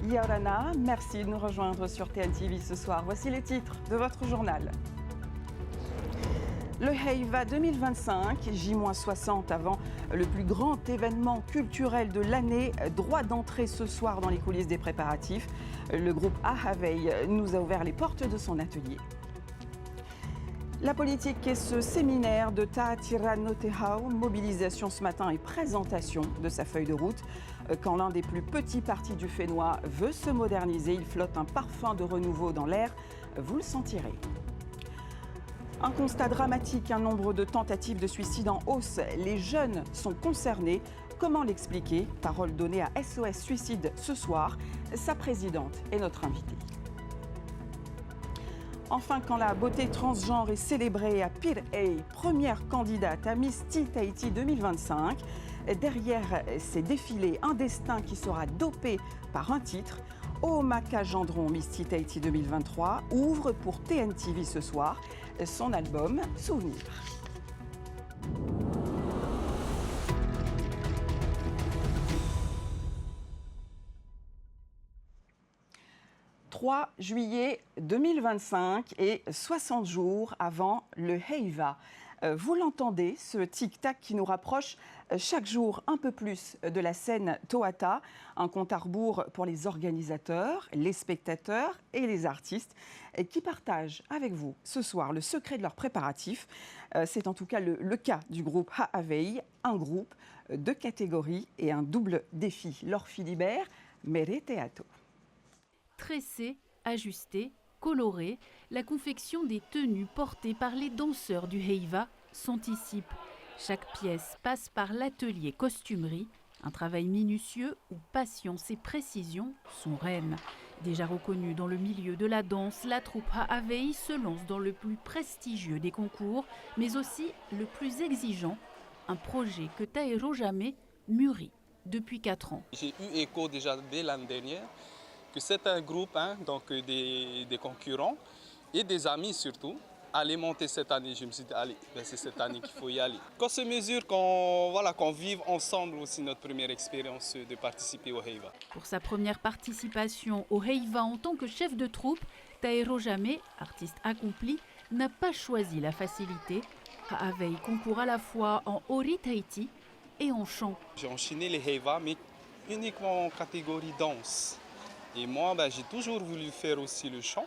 Yorana, merci de nous rejoindre sur TNTV ce soir. Voici les titres de votre journal. Le Heiva 2025, J-60 avant le plus grand événement culturel de l'année, droit d'entrée ce soir dans les coulisses des préparatifs. Le groupe Ahavei nous a ouvert les portes de son atelier. La politique et ce séminaire de Taatira Notehau, mobilisation ce matin et présentation de sa feuille de route. Quand l'un des plus petits partis du Fénois veut se moderniser, il flotte un parfum de renouveau dans l'air, vous le sentirez. Un constat dramatique, un nombre de tentatives de suicide en hausse. Les jeunes sont concernés. Comment l'expliquer? Parole donnée à SOS Suicide ce soir. Sa présidente est notre invitée. Enfin, quand la beauté transgenre est célébrée à Pir Ei, première candidate à Miss Tea Tahiti 2025. Derrière ces défilés, un destin qui sera dopé par un titre. Omaka Gendron, Miss Tea Tahiti 2023, ouvre pour TNTV ce soir son album Souvenir. 3 juillet 2025 et 60 jours avant le Heiva. Vous l'entendez, ce tic-tac qui nous rapproche chaque jour un peu plus de la scène Toata, un compte à rebours pour les organisateurs, les spectateurs et les artistes qui partagent avec vous ce soir le secret de leurs préparatifs. C'est en tout cas le cas du groupe Ahavei, un groupe de catégories et un double défi. Laure Philibert, Mere Teato. Tressée, ajustée, colorée, la confection des tenues portées par les danseurs du Heiva s'anticipe. Chaque pièce passe par l'atelier costumerie, un travail minutieux où patience et précision sont reines. Déjà reconnue dans le milieu de la danse, la troupe Ahavei se lance dans le plus prestigieux des concours, mais aussi le plus exigeant, un projet que Taero Jame mûrit depuis 4 ans. J'ai eu écho déjà dès l'année dernière que c'est un groupe donc des concurrents et des amis surtout. Aller monter cette année, je me suis dit, allez, c'est cette année qu'il faut y aller. Qu'on se mesure, qu'on vive ensemble aussi notre première expérience de participer au Heiva. Pour sa première participation au Heiva en tant que chef de troupe, Taero Jame, artiste accompli, n'a pas choisi la facilité. Ahavei concourt à la fois en Ori Tahiti et en chant. J'ai enchaîné les Heiva, mais uniquement en catégorie danse. Et moi, j'ai toujours voulu faire aussi le chant.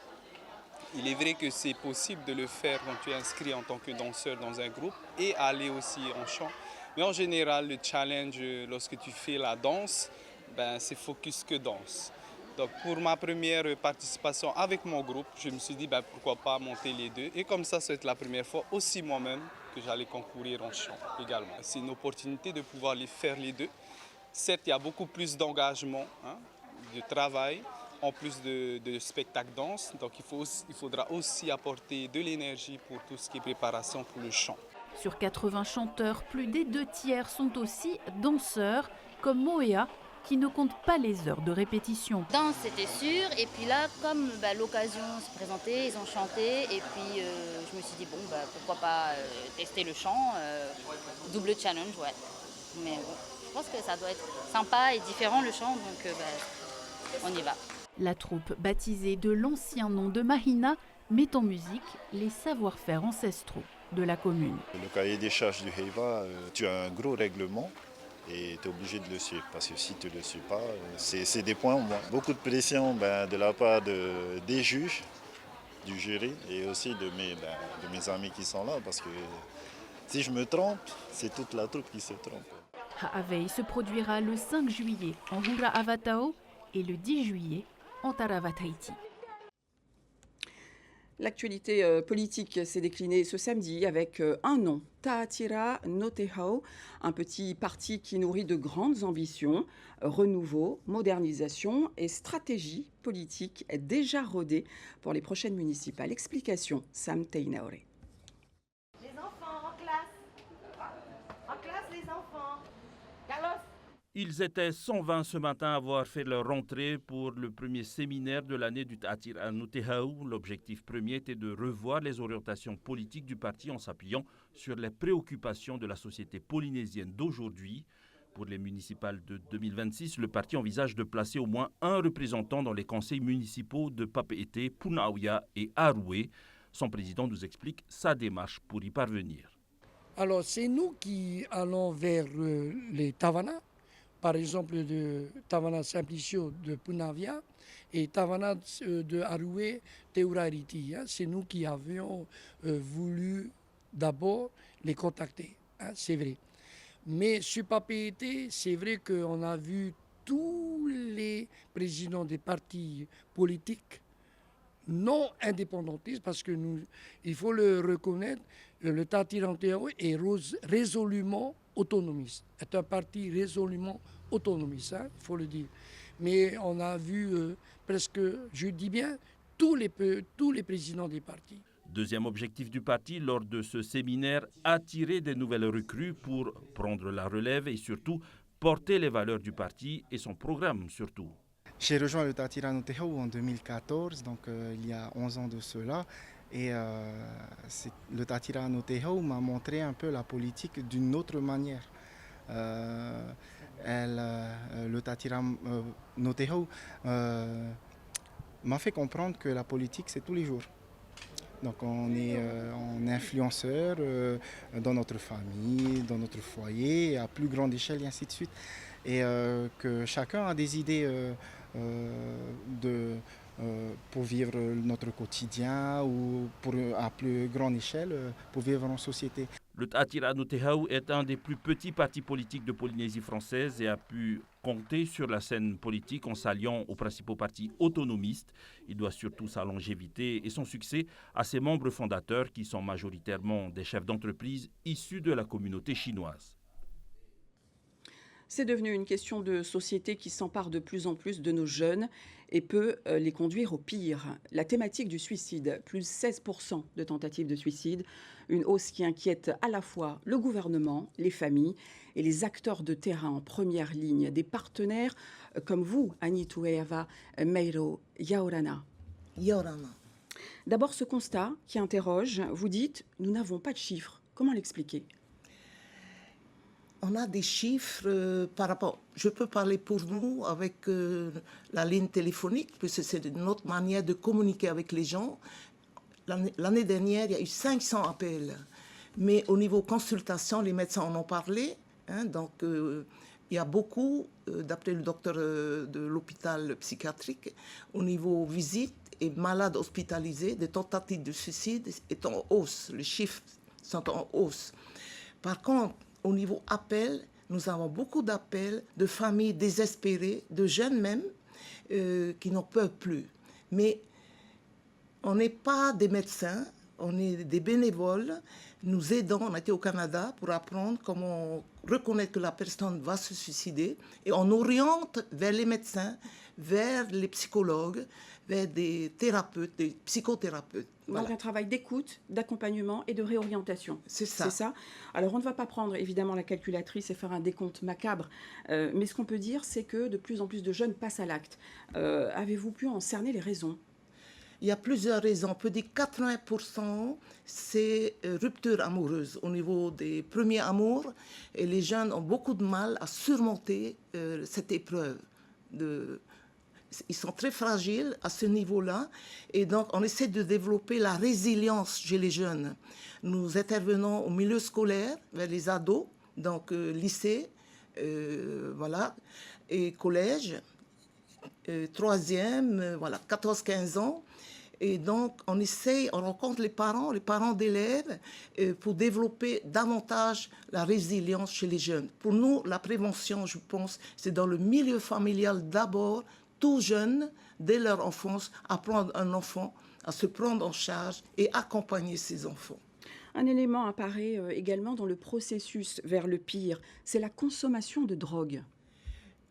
Il est vrai que c'est possible de le faire quand tu es inscrit en tant que danseur dans un groupe et aller aussi en chant. Mais en général, le challenge, lorsque tu fais la danse, c'est focus que danse. Donc pour ma première participation avec mon groupe, je me suis dit pourquoi pas monter les deux. Et comme ça va être la première fois aussi moi-même que j'allais concourir en chant également. C'est une opportunité de pouvoir faire les deux. Certes, il y a beaucoup plus d'engagement, de travail, en plus de spectacle danse. Donc il faudra aussi apporter de l'énergie pour tout ce qui est préparation pour le chant. Sur 80 chanteurs, plus des 2/3 sont aussi danseurs, comme Moea, qui ne compte pas les heures de répétition. Danse, c'était sûr. Et puis là, comme l'occasion se présentait, ils ont chanté. Et puis je me suis dit, pourquoi pas tester le chant. Double challenge, ouais. Mais bon, je pense que ça doit être sympa et différent le chant, donc on y va. La troupe, baptisée de l'ancien nom de Mahina, met en musique les savoir-faire ancestraux de la commune. Le cahier des charges du Heiva, tu as un gros règlement et tu es obligé de le suivre. Parce que si tu ne le suis pas, c'est des points au moins. Beaucoup de pression de la part des juges, du jury et aussi de mes amis qui sont là. Parce que si je me trompe, c'est toute la troupe qui se trompe. Ahavei se produira le 5 juillet en Hura Avatao et le 10 juillet en Tarawa Tahiti. L'actualité politique s'est déclinée ce samedi avec un nom, Taatira Notehau, un petit parti qui nourrit de grandes ambitions, renouveau, modernisation et stratégie politique déjà rodée pour les prochaines municipales. Explication, Sam Teinaore. Les enfants en classe. En classe, les enfants. Carlos. Ils étaient 120 ce matin à avoir fait leur rentrée pour le premier séminaire de l'année du Taatira Notehau. L'objectif premier était de revoir les orientations politiques du parti en s'appuyant sur les préoccupations de la société polynésienne d'aujourd'hui. Pour les municipales de 2026, le parti envisage de placer au moins un représentant dans les conseils municipaux de Papeete, Punaauia et Aroué. Son président nous explique sa démarche pour y parvenir. Alors, c'est nous qui allons vers les Tavana, par exemple de Tavana Simplicio de Punaauia et Tavana de Aroué Teurariti. C'est nous qui avions voulu d'abord les contacter, c'est vrai. Mais sur Papeete, c'est vrai qu'on a vu tous les présidents des partis politiques non indépendantistes, parce que il faut le reconnaître, le Tatiranteo est résolument autonomiste. C'est un parti résolument autonomiste, il faut le dire. Mais on a vu presque, je dis bien, tous les présidents des partis. Deuxième objectif du parti lors de ce séminaire, attirer des nouvelles recrues pour prendre la relève et surtout porter les valeurs du parti et son programme surtout. J'ai rejoint le Tatirano Tehau en 2014, donc il y a 11 ans de cela. Et le Tatirano Tehau m'a montré un peu la politique d'une autre manière. Le Tatirano Tehau m'a fait comprendre que la politique, c'est tous les jours. Donc on est influenceur dans notre famille, dans notre foyer, à plus grande échelle et ainsi de suite. Et que chacun a des idées pour vivre notre quotidien ou à plus grande échelle pour vivre en société. Le Tatirano Tehau est un des plus petits partis politiques de Polynésie française et a pu compter sur la scène politique en s'alliant aux principaux partis autonomistes. Il doit surtout sa longévité et son succès à ses membres fondateurs qui sont majoritairement des chefs d'entreprise issus de la communauté chinoise. C'est devenu une question de société qui s'empare de plus en plus de nos jeunes et peut les conduire au pire. La thématique du suicide, plus 16% de tentatives de suicide, une hausse qui inquiète à la fois le gouvernement, les familles et les acteurs de terrain en première ligne, des partenaires comme vous, Anitueva Meiro Yaorana. D'abord ce constat qui interroge, vous dites « nous n'avons pas de chiffres ». Comment l'expliquer ? On a des chiffres par rapport... Je peux parler pour nous avec la ligne téléphonique, puisque c'est notre manière de communiquer avec les gens. L'année dernière, il y a eu 500 appels. Mais au niveau consultation, les médecins en ont parlé. Donc, il y a beaucoup, d'après le docteur de l'hôpital psychiatrique, au niveau visite et malades hospitalisés, des tentatives de suicide est en hausse. Les chiffres sont en hausse. Par contre, au niveau appel, nous avons beaucoup d'appels de familles désespérées, de jeunes même, qui n'en peuvent plus. Mais on n'est pas des médecins, on est des bénévoles. Nous aidons, on a été au Canada pour apprendre comment reconnaître que la personne va se suicider. Et on oriente vers les médecins, vers les psychologues, vers des thérapeutes, des psychothérapeutes. Donc un travail d'écoute, d'accompagnement et de réorientation. C'est ça. C'est ça. Alors on ne va pas prendre évidemment la calculatrice et faire un décompte macabre, mais ce qu'on peut dire, c'est que de plus en plus de jeunes passent à l'acte. Avez-vous pu en cerner les raisons ? Il y a plusieurs raisons. On peut dire 80%, c'est rupture amoureuse au niveau des premiers amours. Et les jeunes ont beaucoup de mal à surmonter cette épreuve. Ils sont très fragiles à ce niveau-là. Et donc, on essaie de développer la résilience chez les jeunes. Nous intervenons au milieu scolaire, vers les ados, donc lycée, voilà, et collège, troisième, voilà, 14-15 ans. Et donc, on rencontre les parents d'élèves pour développer davantage la résilience chez les jeunes. Pour nous, la prévention, je pense, c'est dans le milieu familial d'abord, tout jeune, dès leur enfance, apprendre un enfant à se prendre en charge et accompagner ses enfants. Un élément apparaît également dans le processus vers le pire, c'est la consommation de drogue.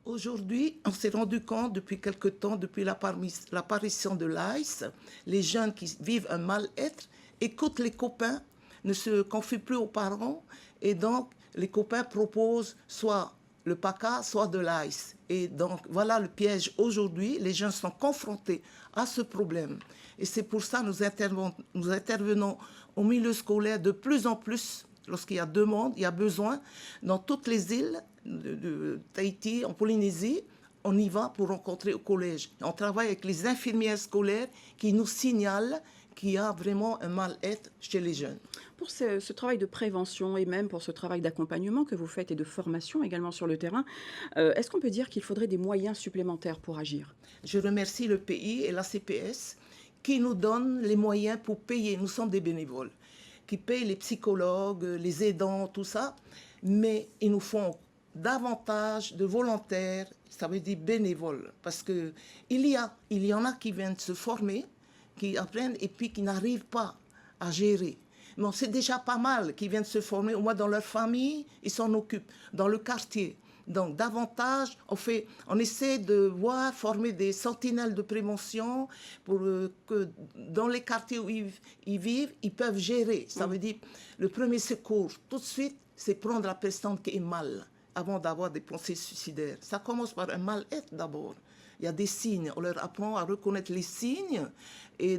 Aujourd'hui, on s'est rendu compte depuis quelque temps, depuis l'apparition de l'ICE, les jeunes qui vivent un mal-être écoutent les copains, ne se confient plus aux parents, et donc les copains proposent soit le PACA, soit de l'ICE. Et donc voilà le piège aujourd'hui, les jeunes sont confrontés à ce problème. Et c'est pour ça que nous intervenons au milieu scolaire de plus en plus Lorsqu'il y a demande, il y a besoin, dans toutes les îles de Tahiti, en Polynésie, on y va pour rencontrer au collège. On travaille avec les infirmières scolaires qui nous signalent qu'il y a vraiment un mal-être chez les jeunes. Pour ce travail de prévention et même pour ce travail d'accompagnement que vous faites et de formation également sur le terrain, est-ce qu'on peut dire qu'il faudrait des moyens supplémentaires pour agir? Je remercie le pays et la CPS qui nous donnent les moyens pour payer. Nous sommes des bénévoles qui payent les psychologues, les aidants, tout ça. Mais ils nous font davantage de volontaires, ça veut dire bénévoles. Parce qu'il y en a qui viennent se former, qui apprennent et puis qui n'arrivent pas à gérer. Bon, c'est déjà pas mal qui viennent se former, au moins dans leur famille, ils s'en occupent, dans le quartier. Donc davantage, on essaie de former des sentinelles de prévention pour que dans les quartiers où ils vivent, ils peuvent gérer. Ça veut dire, le premier secours, tout de suite, c'est prendre la personne qui est mal, avant d'avoir des pensées suicidaires. Ça commence par un mal-être d'abord. Il y a des signes, on leur apprend à reconnaître les signes et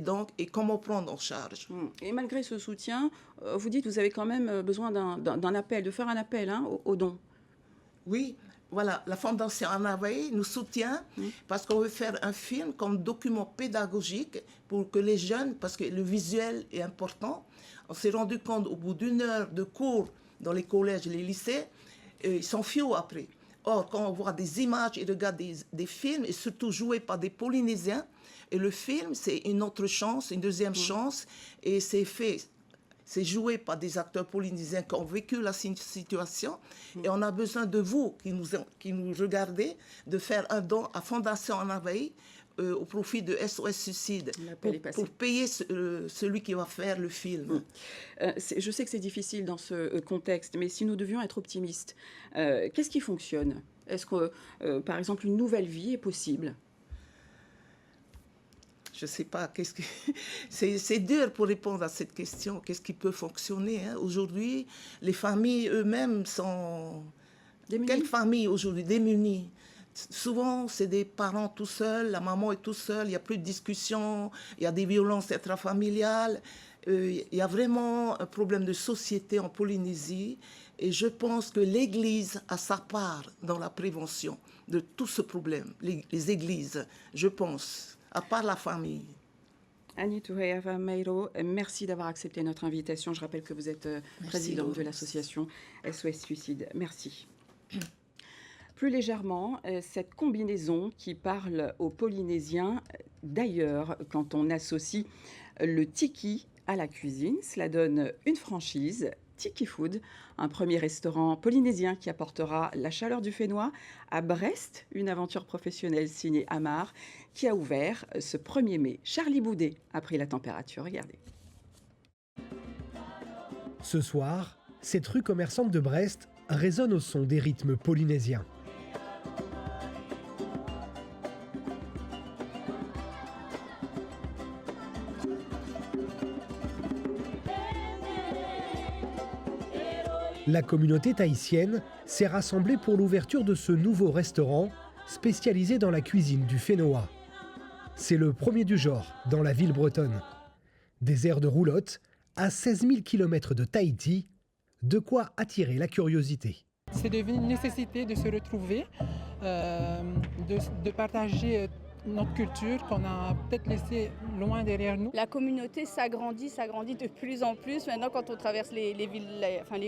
comment prendre en charge. Et malgré ce soutien, vous dites que vous avez quand même besoin d'un appel, de faire un appel aux dons. Oui, voilà, la Fondation Ahafei nous soutient parce qu'on veut faire un film comme document pédagogique pour que les jeunes, parce que le visuel est important, on s'est rendu compte au bout d'une heure de cours dans les collèges et les lycées, ils sont fiots après. Or, quand on voit des images et regarde des films, et surtout joués par des Polynésiens, et le film, c'est une autre chance, une deuxième chance, et c'est joué par des acteurs polynésiens qui ont vécu la situation, et on a besoin de vous, qui nous regardez, de faire un don à Fondation Ahafei au profit de SOS Suicide, pour payer celui qui va faire le film. Je sais que c'est difficile dans ce contexte, mais si nous devions être optimistes, qu'est-ce qui fonctionne? Est-ce que, par exemple, une nouvelle vie est possible? Je ne sais pas, c'est dur pour répondre à cette question. Qu'est-ce qui peut fonctionner Aujourd'hui, les familles eux-mêmes sont... Démunies. Quelles familles aujourd'hui démunies? Souvent, c'est des parents tout seuls, la maman est tout seule, il n'y a plus de discussion, il y a des violences intrafamiliales. Il y a vraiment un problème de société en Polynésie. Et je pense que l'Église a sa part dans la prévention de tout ce problème. Les églises, je pense, à part la famille. Annie Touré-Avameiro, merci d'avoir accepté notre invitation. Je rappelle que vous êtes présidente de l'association SOS Suicide. Merci. Plus légèrement, cette combinaison qui parle aux Polynésiens d'ailleurs quand on associe le tiki à la cuisine, cela donne une franchise, Tiki Food, un premier restaurant polynésien qui apportera la chaleur du Fénois à Brest, une aventure professionnelle signée Amar qui a ouvert ce 1er mai. Charlie Boudet a pris la température, regardez. Ce soir, cette rue commerçante de Brest résonne au son des rythmes polynésiens. La communauté tahitienne s'est rassemblée pour l'ouverture de ce nouveau restaurant spécialisé dans la cuisine du Fénois. C'est le premier du genre dans la ville bretonne. Des aires de roulotte à 16 000 km de Tahiti, de quoi attirer la curiosité. C'est devenu une nécessité de se retrouver, de partager notre culture qu'on a peut-être laissée loin derrière nous. La communauté s'agrandit de plus en plus. Maintenant, quand on traverse les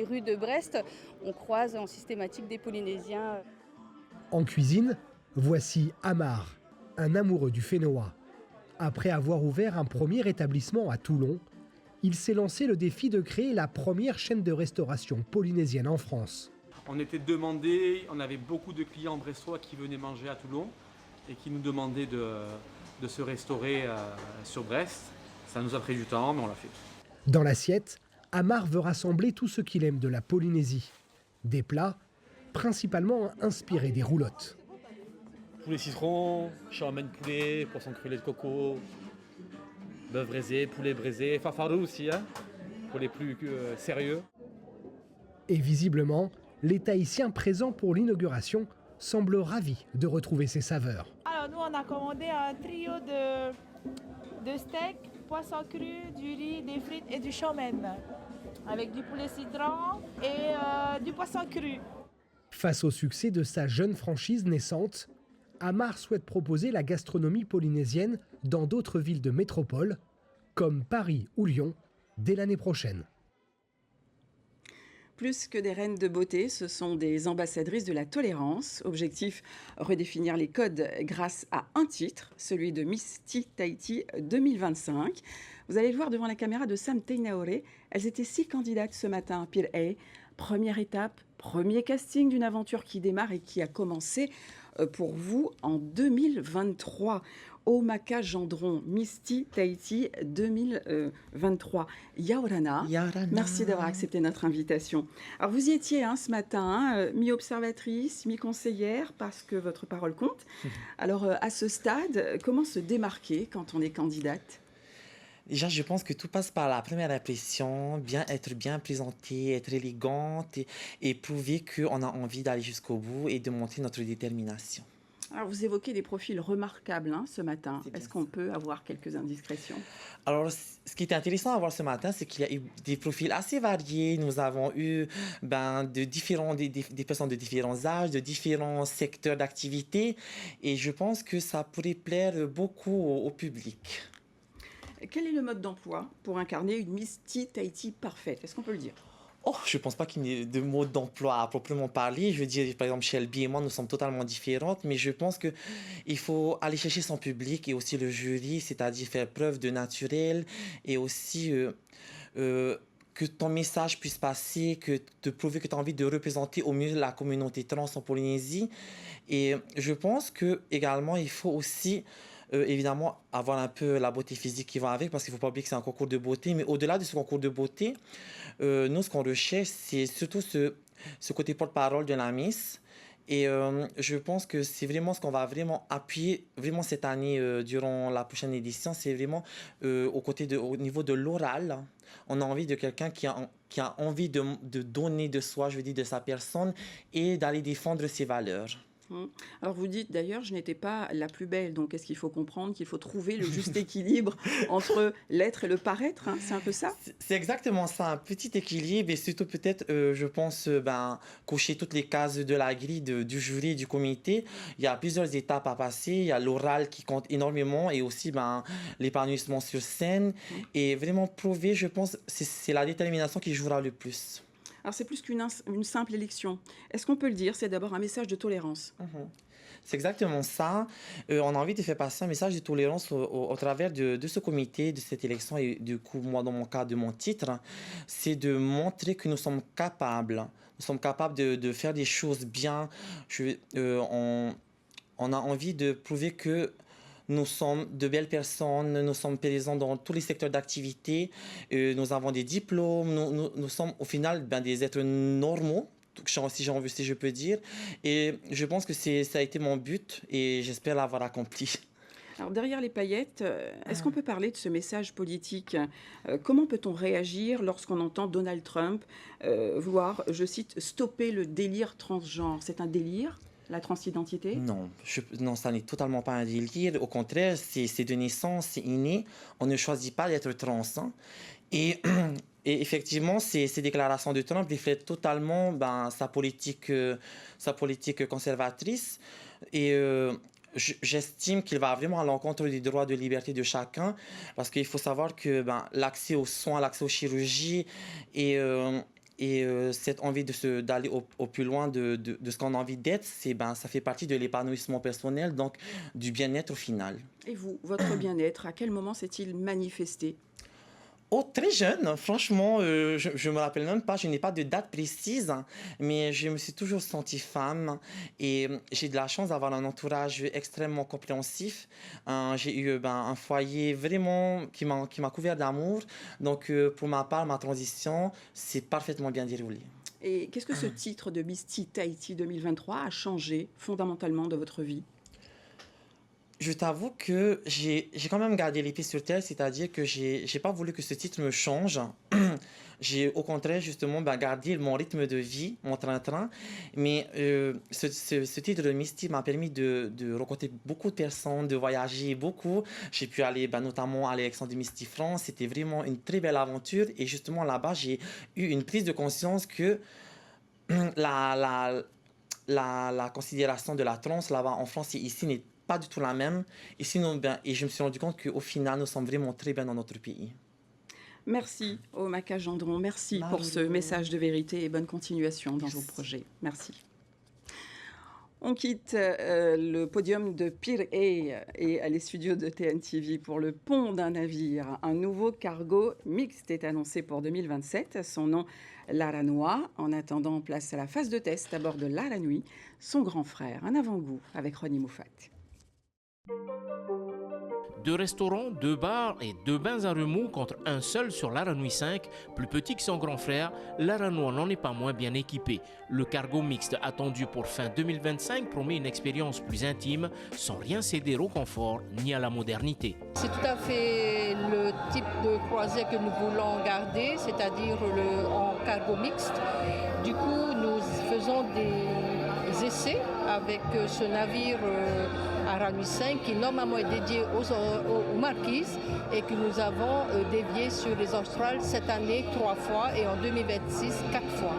rues de Brest, on croise en systématique des Polynésiens. En cuisine, voici Amar, un amoureux du Fénois. Après avoir ouvert un premier établissement à Toulon, il s'est lancé le défi de créer la première chaîne de restauration polynésienne en France. On était demandé, on avait beaucoup de clients brestois qui venaient manger à Toulon et qui nous demandaient de se restaurer sur Brest. Ça nous a pris du temps, mais on l'a fait. Dans l'assiette, Amar veut rassembler tout ce qu'il aime de la Polynésie. Des plats principalement inspirés des roulottes. Poulet citron, charmène poulet, poisson cru lait de coco, bœuf braisé, poulet braisé, farfarou aussi, pour les plus sérieux. Et visiblement, les Tahitiens présents pour l'inauguration semblent ravis de retrouver ces saveurs. Alors nous on a commandé un trio de steaks, poisson cru, du riz, des frites et du chow mein. avec du poulet citron et du poisson cru. Face au succès de sa jeune franchise naissante, Amar souhaite proposer la gastronomie polynésienne dans d'autres villes de métropole, comme Paris ou Lyon, dès l'année prochaine. Plus que des reines de beauté, ce sont des ambassadrices de la tolérance. Objectif, redéfinir les codes grâce à un titre, celui de Miss Tea Tahiti 2025. Vous allez le voir devant la caméra de Sam Teinaoré. Elles étaient 6 candidates ce matin à Pier A. Première étape, premier casting d'une aventure qui démarre et qui a commencé pour vous en 2023. Omaka Gendron, Miss Tea Tahiti 2023. Yaorana, merci d'avoir accepté notre invitation. Alors vous y étiez ce matin, mi-observatrice, mi-conseillère, parce que votre parole compte. Alors à ce stade, comment se démarquer quand on est candidate ? Déjà, je pense que tout passe par la première impression, être bien présentée, être élégante et prouver qu'on a envie d'aller jusqu'au bout et de montrer notre détermination. Alors, vous évoquez des profils remarquables ce matin. Est-ce qu'on peut avoir quelques indiscrétions ? Alors, ce qui était intéressant à voir ce matin, c'est qu'il y a eu des profils assez variés. Nous avons eu des personnes de différents âges, de différents secteurs d'activité. Et je pense que ça pourrait plaire beaucoup au public. Quel est le mode d'emploi pour incarner une Miss Tea Tahiti parfaite ? Est-ce qu'on peut le dire ? Je ne pense pas qu'il y ait de mode d'emploi à proprement parler. Je veux dire, par exemple, Shelby et moi, nous sommes totalement différentes, mais je pense qu'il faut aller chercher son public et aussi le jury, c'est-à-dire faire preuve de naturel et aussi que ton message puisse passer, de prouver que tu as envie de représenter au mieux la communauté trans en Polynésie. Et je pense qu'également, il faut aussi évidemment avoir un peu la beauté physique qui va avec, parce qu'il ne faut pas oublier que c'est un concours de beauté. Mais au-delà de ce concours de beauté, nous, ce qu'on recherche, c'est surtout ce côté porte-parole de la Miss. Et je pense que c'est vraiment ce qu'on va vraiment appuyer vraiment cette année durant la prochaine édition. C'est vraiment au niveau de l'oral. On a envie de quelqu'un qui a envie de donner de soi, je veux dire, de sa personne et d'aller défendre ses valeurs. Alors vous dites d'ailleurs, je n'étais pas la plus belle, donc est-ce qu'il faut comprendre qu'il faut trouver le juste équilibre entre l'être et le paraître, c'est un peu ça ? C'est exactement ça, un petit équilibre et surtout peut-être, je pense, cocher toutes les cases de la grille du jury, du comité. Il y a plusieurs étapes à passer, il y a l'oral qui compte énormément et aussi l'épanouissement sur scène et vraiment prouver, je pense, c'est la détermination qui jouera le plus. Alors c'est plus qu'une simple élection. Est-ce qu'on peut le dire ? C'est d'abord un message de tolérance. C'est exactement ça. On a envie de faire passer un message de tolérance au travers de ce comité, de cette élection. Et du coup, moi, dans mon cas, de mon titre, c'est de montrer que nous sommes capables. Nous sommes capables de faire des choses bien. On a envie de prouver que nous sommes de belles personnes, nous sommes présents dans tous les secteurs d'activité, nous avons des diplômes, nous sommes au final des êtres normaux, si je peux dire. Et je pense que ça a été mon but et j'espère l'avoir accompli. Alors derrière les paillettes, est-ce qu'on peut parler de ce message politique ? Comment peut-on réagir lorsqu'on entend Donald Trump vouloir, je cite, stopper le délire transgenre ? C'est un délire ? La transidentité ? Non, ça n'est totalement pas un délire. Au contraire, c'est de naissance, c'est inné. On ne choisit pas d'être trans. Et effectivement, ces déclarations de Trump reflètent totalement sa politique conservatrice. Et j'estime qu'il va vraiment à l'encontre des droits de liberté de chacun. Parce qu'il faut savoir que l'accès aux soins, l'accès aux chirurgies et cette envie d'aller au plus loin de ce qu'on a envie d'être, ça fait partie de l'épanouissement personnel, donc du bien-être au final. Et vous, votre bien-être, à quel moment s'est-il manifesté ? Très jeune, franchement, je me rappelle même pas, je n'ai pas de date précise, mais je me suis toujours sentie femme et j'ai de la chance d'avoir un entourage extrêmement compréhensif. J'ai eu un foyer vraiment qui m'a couvert d'amour, donc pour ma part, ma transition s'est parfaitement bien déroulée. Et qu'est-ce que ce titre de Miss Tea Tahiti 2023 a changé fondamentalement de votre vie ? Je t'avoue que j'ai quand même gardé les pieds sur terre, c'est-à-dire que j'ai pas voulu que ce titre me change. J'ai au contraire justement gardé mon rythme de vie, mon train-train. Mais ce titre de Miss Tea m'a permis de rencontrer beaucoup de personnes, de voyager beaucoup. J'ai pu aller notamment à l'élection de Miss Tea France. C'était vraiment une très belle aventure. Et justement là-bas, j'ai eu une prise de conscience que la considération de la trans là-bas en France et ici n'est pas du tout la même. Et je me suis rendu compte qu'au final, nous sommes vraiment très bien dans notre pays. Merci Omaka Gendron, merci pour ce message de vérité et bonne continuation dans vos projets. Merci. On quitte le podium de Pirée et les studios de TNTV pour le pont d'un navire. Un nouveau cargo mixte est annoncé pour 2027. Son nom, l'Aranois. En attendant, place à la phase de test à bord de l'Aranui, son grand frère. Un avant-goût avec Ronnie Moufat. 2 restaurants, 2 bars et 2 bains à remous contre un seul sur l'Aranui 5. Plus petit que son grand frère, l'Aranois n'en est pas moins bien équipé. Le cargo mixte attendu pour fin 2025 promet une expérience plus intime, sans rien céder au confort ni à la modernité. C'est tout à fait le type de croisière que nous voulons garder, c'est-à-dire en cargo mixte. Du coup, nous faisons des essais avec ce navire Aranui 5 qui normalement est dédié aux marquises et que nous avons dévié sur les Australes cette année 3 fois et en 2026 4 fois.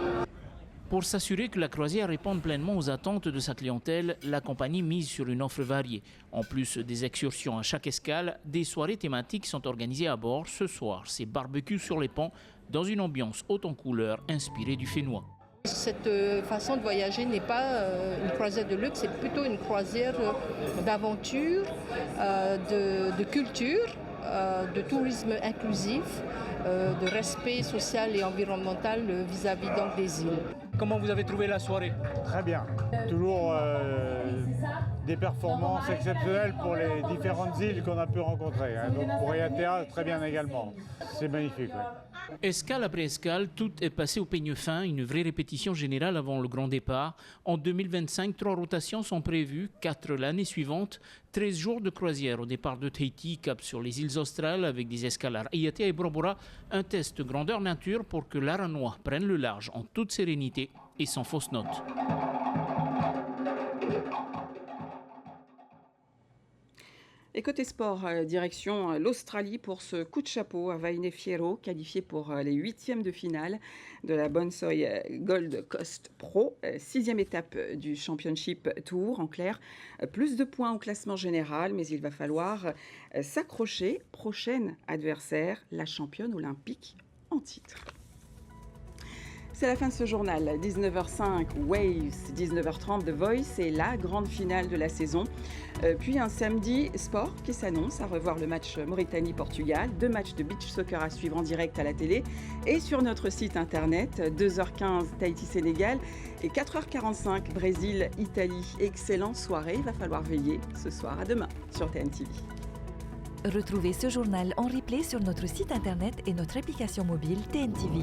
Pour s'assurer que la croisière réponde pleinement aux attentes de sa clientèle, la compagnie mise sur une offre variée. En plus des excursions à chaque escale, des soirées thématiques sont organisées à bord. Ce soir, c'est barbecue sur les ponts dans une ambiance haute en couleurs inspirée du Fénois. Cette façon de voyager n'est pas une croisière de luxe, c'est plutôt une croisière d'aventure, de culture, de tourisme inclusif, de respect social et environnemental vis-à-vis donc des îles. Comment vous avez trouvé la soirée? Très bien. Toujours des performances exceptionnelles pour les différentes îles qu'on a pu rencontrer. Donc pour Yatea, très bien également. C'est magnifique. Ouais. Escale après escale, tout est passé au peigne fin, une vraie répétition générale avant le grand départ. En 2025, 3 rotations sont prévues, 4 l'année suivante, 13 jours de croisière au départ de Tahiti, cap sur les îles australes avec des escales à Yatea et Bora, un test grandeur nature pour que l'Aranois prenne le large en toute sérénité et sans fausse note. Et côté sport, direction l'Australie pour ce coup de chapeau à Vaine Fierro, qualifié pour les 8e de finale de la Bonsoy Gold Coast Pro, 6e étape du Championship Tour. En clair, plus de points au classement général, mais il va falloir s'accrocher. Prochaine adversaire, la championne olympique en titre. C'est la fin de ce journal. 19h05, Waves, 19h30, The Voice et la grande finale de la saison. Puis un samedi sport qui s'annonce, à revoir le match Mauritanie-Portugal, 2 matchs de beach soccer à suivre en direct à la télé et sur notre site internet, 2h15 Tahiti-Sénégal et 4h45 Brésil-Italie. Excellente soirée, il va falloir veiller ce soir. À demain sur TNTV. Retrouvez ce journal en replay sur notre site internet et notre application mobile TNTV.